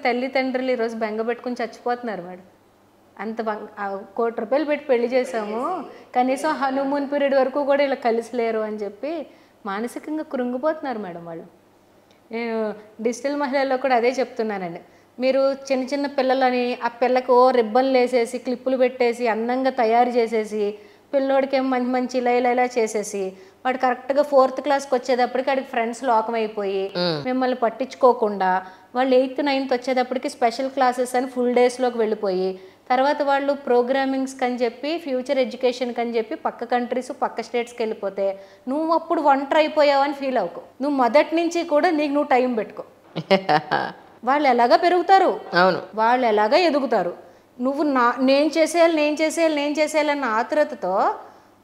తల్లిదండ్రులు ఈరోజు బెంగ పెట్టుకుని చచ్చిపోతున్నారు మేడం. అంత ₹1,00,00,000 పెట్టి పెళ్లి చేసాము, కనీసం హనీమూన్ పీరియడ్ వరకు కూడా ఇలా కలిసి లేరు అని చెప్పి మానసికంగా కృంగిపోతున్నారు మేడం వాళ్ళు. నేను డిజిటల్ మహిళల్లో కూడా అదే చెప్తున్నానండి. మీరు చిన్న చిన్న పిల్లలని ఆ పిల్లకి రిబ్బన్లు వేసేసి క్లిప్పులు పెట్టేసి అందంగా తయారు చేసేసి పిల్లోడికి ఏమో మంచి మంచి ఇలా చేసేసి వాడు కరెక్ట్గా 4th క్లాస్కి వచ్చేటప్పటికి వాడికి ఫ్రెండ్స్ లోకం అయిపోయి మిమ్మల్ని పట్టించుకోకుండా వాళ్ళు 8th 9th వచ్చేటప్పటికి స్పెషల్ క్లాసెస్ అని ఫుల్ డేస్లోకి వెళ్ళిపోయి తర్వాత వాళ్ళు ప్రోగ్రామింగ్స్కి అని చెప్పి ఫ్యూచర్ ఎడ్యుకేషన్కి అని చెప్పి పక్క కంట్రీస్ పక్క స్టేట్స్కి వెళ్ళిపోతే నువ్వు అప్పుడు ఒంటరి అయిపోయావు అని ఫీల్ అవ్వకు. నువ్వు మొదటి నుంచి కూడా నీకు నువ్వు టైం పెట్టుకో. వాళ్ళు ఎలాగా పెరుగుతారు, అవును, వాళ్ళు ఎలాగా ఎదుగుతారు. నువ్వు నేను చేసేయాలన్న ఆతురతతో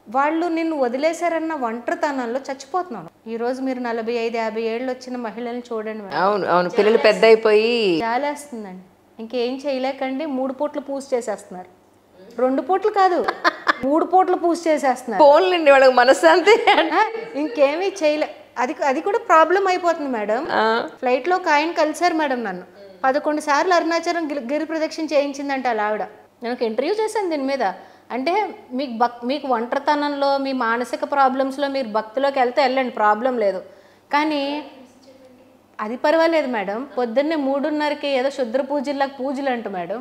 వాళ్ళు నిన్ను వదిలేశారన్న ఒంటరితనంలో చచ్చిపోతున్నాను. ఈరోజు మీరు 45-50 ఏళ్ళు వచ్చిన మహిళల్ని చూడండి. అవును అవును, పిల్లలు పెద్ద అయిపోయి జాలేస్తుందండి. ఇంకేం చేయలేకండి 3 పూట్లు పూజ చేసేస్తున్నారు. 2 పూట్లు కాదు 3 పూట్లు పూజ చేసేస్తున్నారు. పోన్లేండి వాళ్ళకి మనశ్శాంతి. ఇంకేమీ చేయలే. అది కూడా ప్రాబ్లం అయిపోతుంది మేడం. ఫ్లైట్లో ఒక ఆయన కలిసారు మేడం నన్ను. 11 సార్లు అరుణాచలం గిరి ప్రదక్షిణ చేయించిందంట అలా ఆవిడ. నేను ఒక ఇంటర్వ్యూ చేశాను దీని మీద. అంటే మీకు ఒంటరితనంలో మీ మానసిక ప్రాబ్లమ్స్లో మీరు భక్తిలోకి వెళ్తే వెళ్ళండి, ప్రాబ్లం లేదు. కానీ అది పర్వాలేదు మేడం. పొద్దున్నే 3:30కి ఏదో శుద్ర పూజలకు పూజలు అంట మేడం.